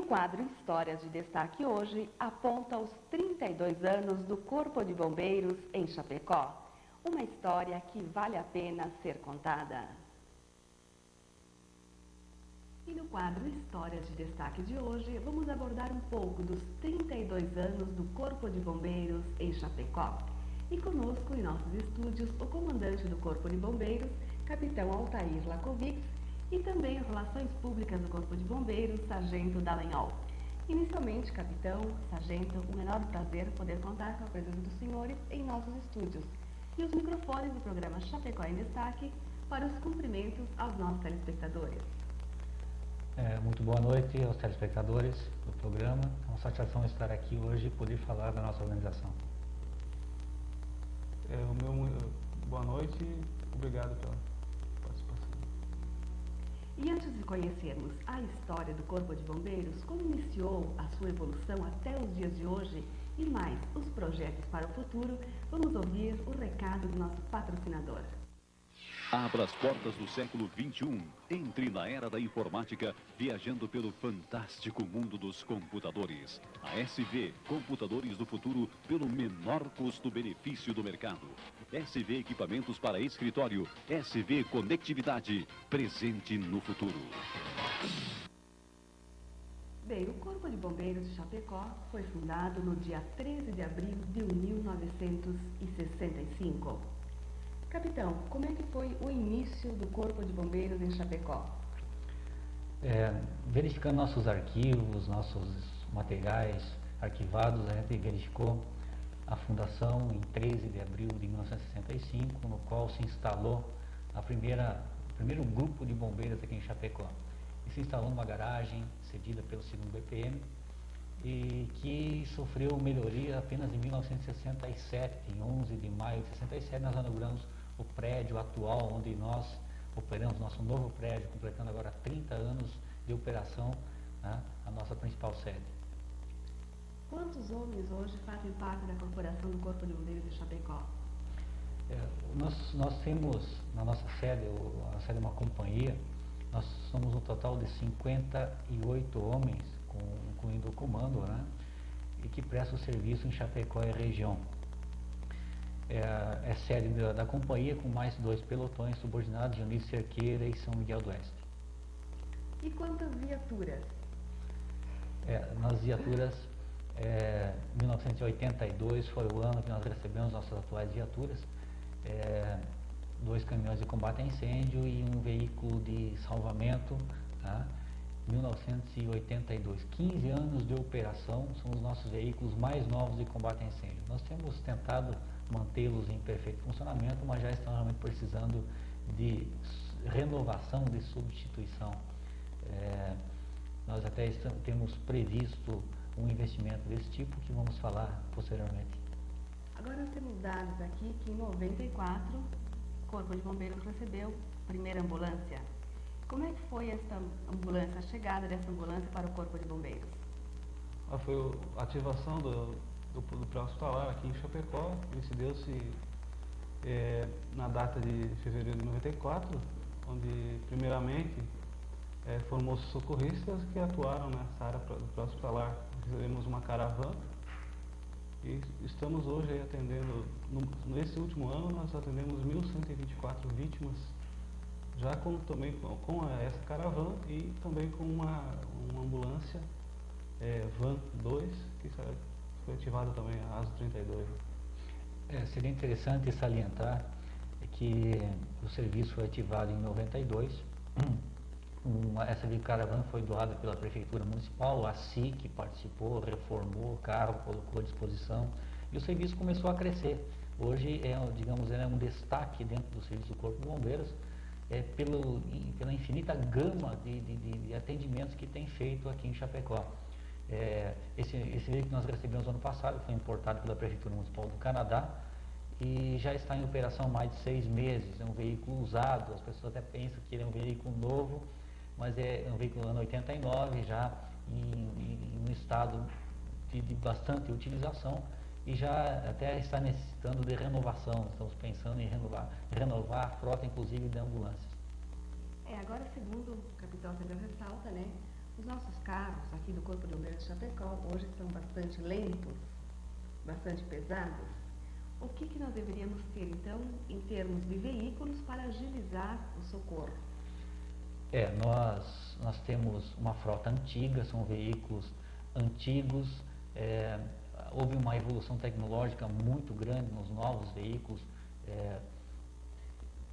quadro Histórias de Destaque hoje aponta os 32 anos do Corpo de Bombeiros em Chapecó. Uma história que vale a pena ser contada. E no quadro Histórias de Destaque de hoje, vamos abordar um pouco dos 32 anos do Corpo de Bombeiros em Chapecó. E conosco em nossos estúdios o comandante do Corpo de Bombeiros, Capitão Altair Lakovics, e também as Relações Públicas do Corpo de Bombeiros, Sargento Dallagnol. Inicialmente, capitão, sargento, um enorme prazer poder contar com a presença dos senhores em nossos estúdios. E os microfones do programa Chapecó em Destaque para os cumprimentos aos nossos telespectadores. Muito boa noite aos telespectadores do programa. É uma satisfação estar aqui hoje e poder falar da nossa organização. Boa noite, obrigado pela participação. E antes de conhecermos a história do Corpo de Bombeiros, como iniciou a sua evolução até os dias de hoje e mais os projetos para o futuro, vamos ouvir o recado do nosso patrocinador. Abra as portas do século XXI. Entre na era da informática, viajando pelo fantástico mundo dos computadores. A SV, computadores do futuro, pelo menor custo-benefício do mercado. SV Equipamentos para Escritório. SV Conectividade, presente no futuro. Bem, o Corpo de Bombeiros de Chapecó foi fundado no dia 13 de abril de 1965. Capitão, como é que foi o início do Corpo de Bombeiros em Chapecó? Verificando nossos arquivos, nossos materiais arquivados, a gente verificou a fundação em 13 de abril de 1965, no qual se instalou o primeiro grupo de bombeiros aqui em Chapecó. E se instalou numa garagem cedida pelo 2º BPM e que sofreu melhoria apenas em 1967, em 11 de maio de 67, nós inauguramos o prédio atual, onde nós operamos nosso novo prédio, completando agora 30 anos de operação, né, a nossa principal sede. Quantos homens hoje fazem parte da corporação do Corpo de Bombeiros de Chapecó? Nós temos na nossa sede, a sede é uma companhia, nós somos um total de 58 homens, incluindo o comando, né, e que prestam serviço em Chapecó e região. É sede da companhia com mais 2 pelotões subordinados, Dionísio Cerqueira e São Miguel do Oeste. E quantas viaturas? Nas viaturas, 1982 foi o ano que nós recebemos nossas atuais viaturas, 2 caminhões de combate a incêndio e um veículo de salvamento, tá? 1982, 15 anos de operação, são os nossos veículos mais novos de combate a incêndio. Nós temos tentado mantê-los em perfeito funcionamento, mas já estão realmente precisando de renovação, de substituição. Nós até temos previsto um investimento desse tipo que vamos falar posteriormente. Agora nós temos dados aqui que em 94 o Corpo de Bombeiros recebeu a primeira ambulância. Como é que foi esta ambulância, a chegada dessa ambulância para o Corpo de Bombeiros? Foi a ativação do pré-hospitalar aqui em Chapecó, decidiu-se na data de fevereiro de 94, onde primeiramente formou socorristas que atuaram nessa área do pré-hospitalar. Recebemos uma caravana e estamos hoje aí atendendo, nesse último ano nós atendemos 1.124 vítimas, já também com essa caravana e também com uma ambulância Van 2, que foi ativada também a ASO 32. Seria interessante salientar que o serviço foi ativado em 92. Essa caravana foi doada pela Prefeitura Municipal, a SIC participou, reformou o carro, colocou à disposição e o serviço começou a crescer. Hoje é um destaque dentro do serviço do Corpo de Bombeiros, pela infinita gama de atendimentos que tem feito aqui em Chapecó. Esse veículo que nós recebemos ano passado foi importado pela Prefeitura Municipal do Canadá e já está em operação há mais de 6 meses. É um veículo usado, as pessoas até pensam que ele é um veículo novo, mas é um veículo ano 89, já em um estado de bastante utilização e já até está necessitando de renovação. Estamos pensando em renovar a frota, inclusive, de ambulâncias. Agora, segundo o capitão sempre ressalta, né, Os nossos carros aqui do Corpo de Bombeiros de Chapecó hoje são bastante lentos, bastante pesados. O que nós deveríamos ter, então, em termos de veículos para agilizar o socorro? Nós temos uma frota antiga, são veículos antigos, houve uma evolução tecnológica muito grande nos novos veículos.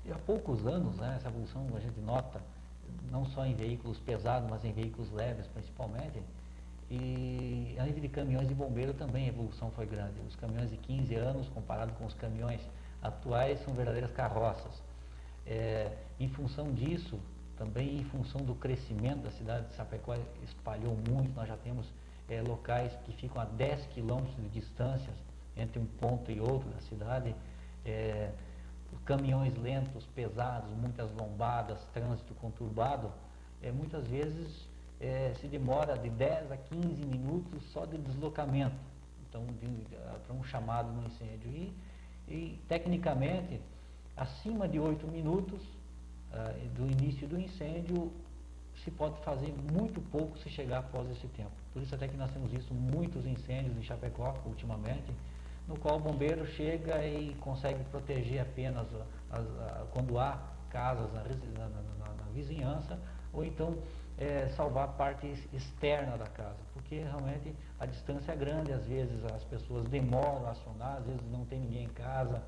E há poucos anos, né, essa evolução a gente nota, não só em veículos pesados, mas em veículos leves principalmente. E a nível de caminhões de bombeiro também a evolução foi grande. Os caminhões de 15 anos, comparado com os caminhões atuais, são verdadeiras carroças. Em função disso, também em função do crescimento da cidade de Chapecó, espalhou muito. Nós já temos locais que ficam a 10 quilômetros de distância entre um ponto e outro da cidade. Caminhões lentos, pesados, muitas lombadas, trânsito conturbado, muitas vezes se demora de 10 a 15 minutos só de deslocamento, então para um chamado no incêndio. E tecnicamente, acima de 8 minutos do início do incêndio, se pode fazer muito pouco se chegar após esse tempo. Por isso até que nós temos visto muitos incêndios em Chapecó ultimamente, no qual o bombeiro chega e consegue proteger apenas quando há casas na vizinhança, ou então salvar a parte externa da casa, porque realmente a distância é grande, às vezes as pessoas demoram a acionar, às vezes não tem ninguém em casa,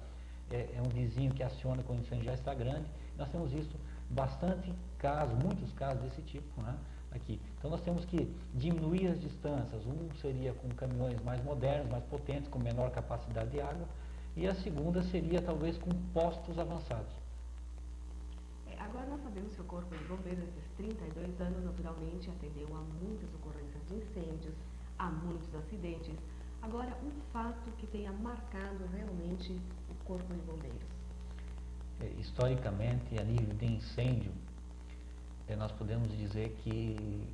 é um vizinho que aciona quando o incêndio já está grande. Nós temos visto bastante casos, muitos casos desse tipo, né, aqui. Então nós temos que diminuir as distâncias. Um seria com caminhões mais modernos, mais potentes, com menor capacidade de água, e a segunda seria talvez com postos avançados. Agora nós sabemos que o Corpo de Bombeiros, nesses 32 anos, naturalmente atendeu a muitas ocorrências de incêndios, a muitos acidentes. Agora, um fato que tenha marcado realmente o Corpo de Bombeiros. Historicamente, a nível de incêndio, nós podemos dizer que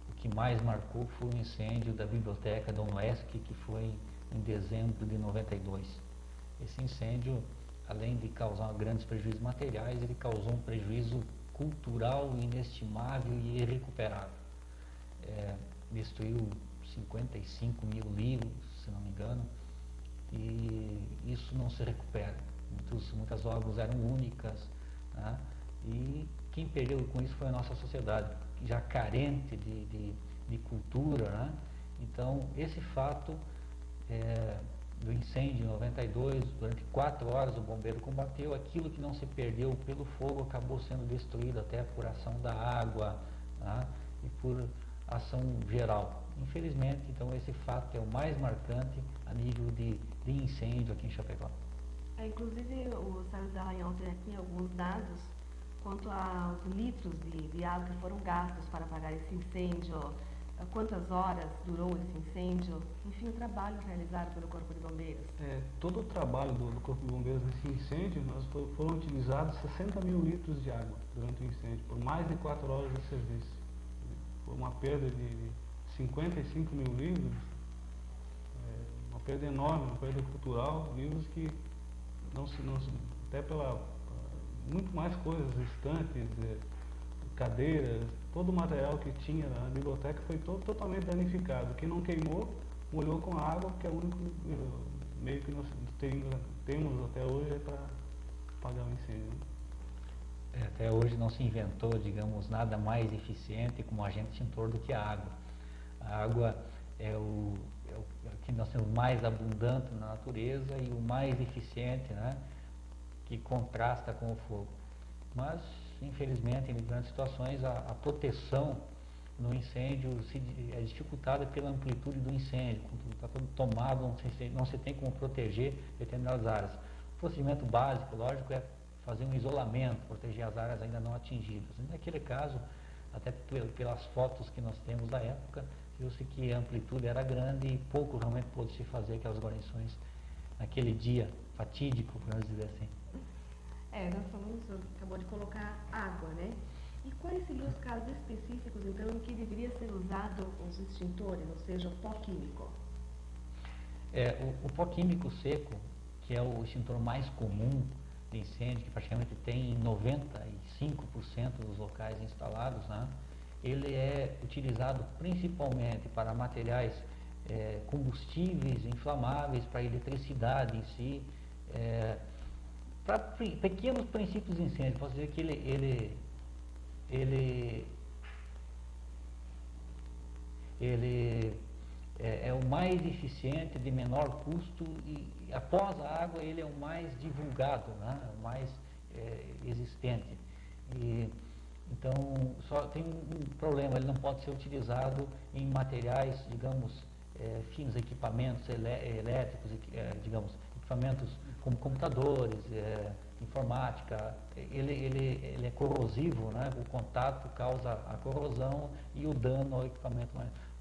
o que mais marcou foi o incêndio da Biblioteca Dom Lesque, que foi em dezembro de 92. Esse incêndio, além de causar grandes prejuízos materiais, ele causou um prejuízo cultural inestimável e irrecuperável. Destruiu 55 mil livros, se não me engano, e isso não se recupera. Muitas obras eram únicas, né? E quem perdeu com isso foi a nossa sociedade, já carente de cultura, né? Então, esse fato do incêndio em 92, durante 4 horas o bombeiro combateu, aquilo que não se perdeu pelo fogo acabou sendo destruído até por ação da água, né? E por ação geral. Infelizmente, então, esse fato é o mais marcante a nível de incêndio aqui em Chapecó. Inclusive, o Sérgio Dallagnol tem aqui alguns dados quanto aos litros de água que foram gastos para apagar esse incêndio, quantas horas durou esse incêndio, enfim, o trabalho realizado pelo Corpo de Bombeiros. Todo o trabalho do Corpo de Bombeiros nesse incêndio, foram utilizados 60 mil litros de água durante o incêndio, por mais de 4 horas de serviço. Foi uma perda de 55 mil livros, uma perda enorme, uma perda cultural, livros que até pela muito mais coisas, estantes, cadeiras, todo o material que tinha na biblioteca foi totalmente danificado. Quem não queimou, molhou com água, que é o único meio que nós temos até hoje para apagar o incêndio. Até hoje não se inventou, digamos, nada mais eficiente como agente extintor do que a água. A água é o que nós temos mais abundante na natureza e o mais eficiente, né, que contrasta com o fogo. Mas, infelizmente, em grandes situações, a proteção no incêndio é dificultada pela amplitude do incêndio. Quando está todo tomado, não se tem como proteger determinadas áreas. O procedimento básico, lógico, é fazer um isolamento, proteger as áreas ainda não atingidas. E naquele caso, até pelas fotos que nós temos da época, viu-se que a amplitude era grande e pouco realmente pôde se fazer aquelas guarnições naquele dia fatídico, vamos dizer assim. Nós falamos, acabou de colocar água, né? E quais seriam os casos específicos, então, em que deveria ser usado os extintores, ou seja, o pó químico? O pó químico seco, que é o extintor mais comum de incêndio, que praticamente tem em 95% dos locais instalados, né? ele é utilizado principalmente para materiais combustíveis inflamáveis, para eletricidade em si, para pequenos princípios de incêndio. Posso dizer que ele é o mais eficiente, de menor custo, e após a água ele é o mais divulgado, né? O mais existente. Então, só tem um problema: ele não pode ser utilizado em materiais, digamos, finos, equipamentos elétricos, digamos, equipamentos como computadores, informática. Ele é corrosivo, né? O contato causa a corrosão e o dano ao equipamento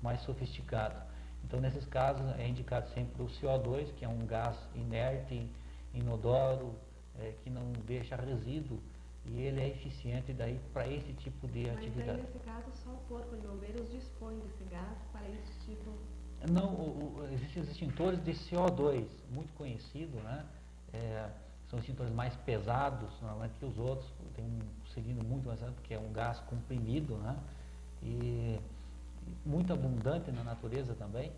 mais sofisticado. Então, nesses casos, é indicado sempre o CO2, que é um gás inerte, inodoro, que não deixa resíduo, e ele é eficiente daí para esse tipo de atividade. Mas aí, nesse caso, só o Corpo de Bombeiros dispõe desse gás para esse tipo? Não, existem os extintores de CO2, muito conhecido, né? São extintores mais pesados, normalmente, que os outros. Tem um cilindro muito mais pesado, que é um gás comprimido, né? E muito abundante na natureza também.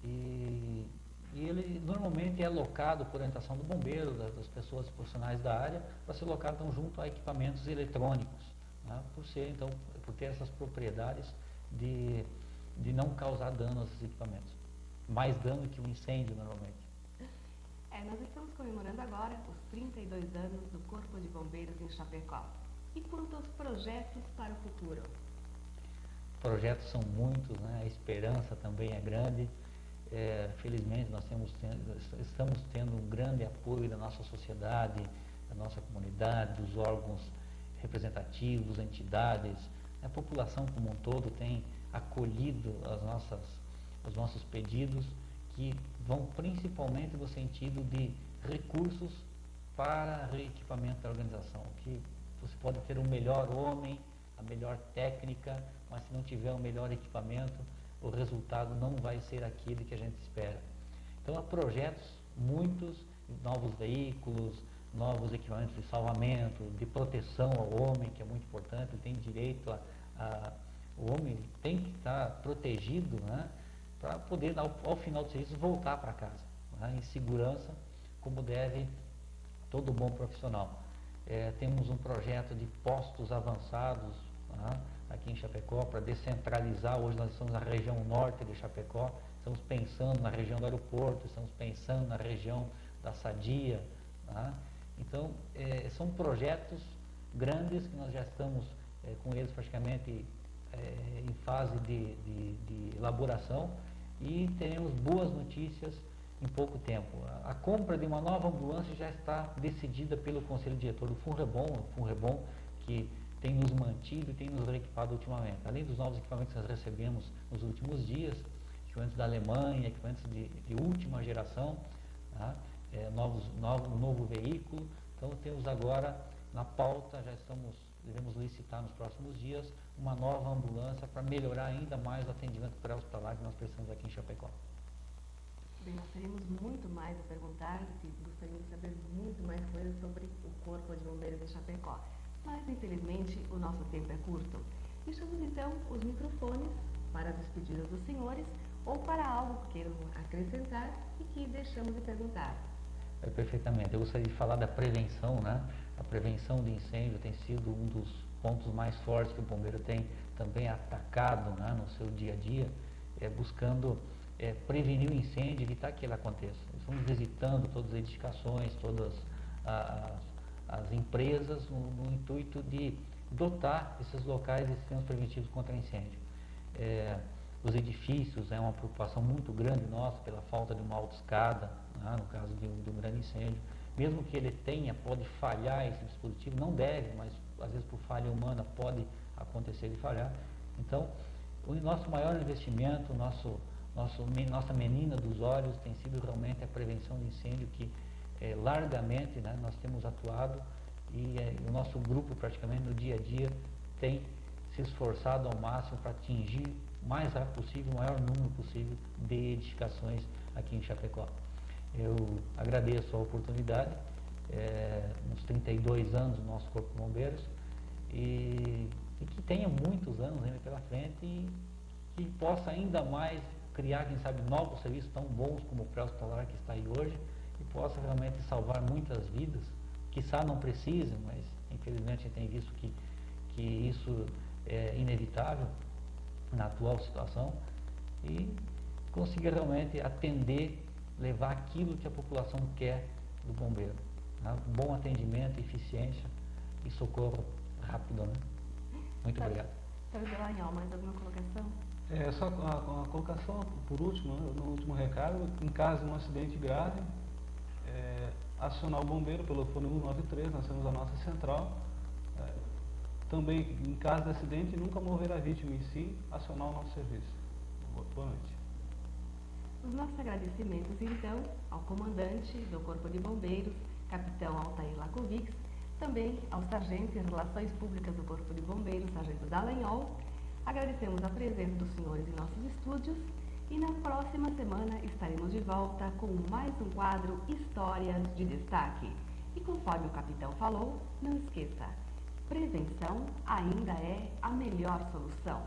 E ele normalmente é alocado por orientação do bombeiro, das pessoas profissionais da área, para ser alocado então, junto a equipamentos eletrônicos, né? Por ter essas propriedades de não causar dano aos equipamentos. Mais dano que um incêndio normalmente. Nós estamos comemorando agora os 32 anos do Corpo de Bombeiros em Chapecó. E quanto aos projetos para o futuro? Projetos são muitos, né? A esperança também é grande. Felizmente nós estamos tendo um grande apoio da nossa sociedade, da nossa comunidade, dos órgãos representativos, entidades. A população como um todo tem acolhido os nossos pedidos, que vão principalmente no sentido de recursos para reequipamento da organização, que você pode ter o melhor homem, a melhor técnica, mas se não tiver o melhor equipamento, o resultado não vai ser aquele que a gente espera. Então, há projetos, muitos, novos veículos, novos equipamentos de salvamento, de proteção ao homem, que é muito importante. Ele tem direito o homem tem que estar protegido, né, para poder, ao final do serviço, voltar para casa, né, em segurança, como deve todo bom profissional. Temos um projeto de postos avançados, né, aqui em Chapecó, para descentralizar. Hoje nós estamos na região norte de Chapecó, estamos pensando na região do aeroporto, estamos pensando na região da Sadia, né? Então, são projetos grandes que nós já estamos com eles praticamente em fase de elaboração, e teremos boas notícias em pouco tempo. A compra de uma nova ambulância já está decidida pelo Conselho Diretor do FUNREBOM, que tem nos mantido e tem nos reequipado ultimamente. Além dos novos equipamentos que nós recebemos nos últimos dias, equipamentos da Alemanha, equipamentos de última geração, tá? Um novo veículo. Então temos agora na pauta, devemos licitar nos próximos dias, uma nova ambulância para melhorar ainda mais o atendimento pré-hospitalar que nós precisamos aqui em Chapecó. Bem, nós teríamos muito mais a perguntar, gostaríamos de saber muito mais coisas sobre o Corpo de Bombeiros de Chapecó. Mas, infelizmente, o nosso tempo é curto. Deixamos, então, os microfones para as despedidas dos senhores ou para algo que queiram acrescentar e que deixamos de perguntar. Perfeitamente. Eu gostaria de falar da prevenção, né? A prevenção de incêndio tem sido um dos pontos mais fortes que o bombeiro tem também atacado, né, no seu dia a dia, buscando prevenir o incêndio, evitar que ele aconteça. Estamos visitando todas as edificações, todas as empresas, no intuito de dotar esses locais de sistemas preventivos contra incêndio. Os edifícios é uma preocupação muito grande nossa pela falta de uma autoescada, né, no caso de um grande incêndio. Mesmo que ele pode falhar esse dispositivo, não deve, mas às vezes por falha humana pode acontecer de falhar. Então, o nosso maior investimento, nossa menina dos olhos tem sido realmente a prevenção de incêndio, que largamente, né, nós temos atuado, e o nosso grupo praticamente no dia a dia tem se esforçado ao máximo para atingir o mais rápido possível, o maior número possível de edificações aqui em Chapecó. Eu agradeço a oportunidade, nos 32 anos do nosso Corpo de Bombeiros, e e que tenha muitos anos ainda pela frente e que possa ainda mais criar, quem sabe, novos serviços tão bons como o pré-hospitalar que está aí hoje e possa realmente salvar muitas vidas, quiçá não precisem, mas infelizmente a gente tem visto que isso é inevitável na atual situação e conseguir realmente atender, levar aquilo que a população quer do bombeiro, né? Bom atendimento, eficiência e socorro rápido, né? Muito obrigado. Dr. Dallagnol, mais alguma colocação? Só a colocação, por último, né, no último recado, em caso de um acidente grave, acionar o bombeiro pelo fone 193, nós temos a nossa central. Também, em caso de acidente, nunca mover a vítima em si, acionar o nosso serviço. Boa noite. Os nossos agradecimentos, então, ao comandante do Corpo de Bombeiros, capitão Altair Lakovics, também ao sargento em Relações Públicas do Corpo de Bombeiros, sargento Dallagnol. Agradecemos a presença dos senhores em nossos estúdios e na próxima semana estaremos de volta com mais um quadro Histórias de Destaque. E conforme o capitão falou, não esqueça, prevenção ainda é a melhor solução.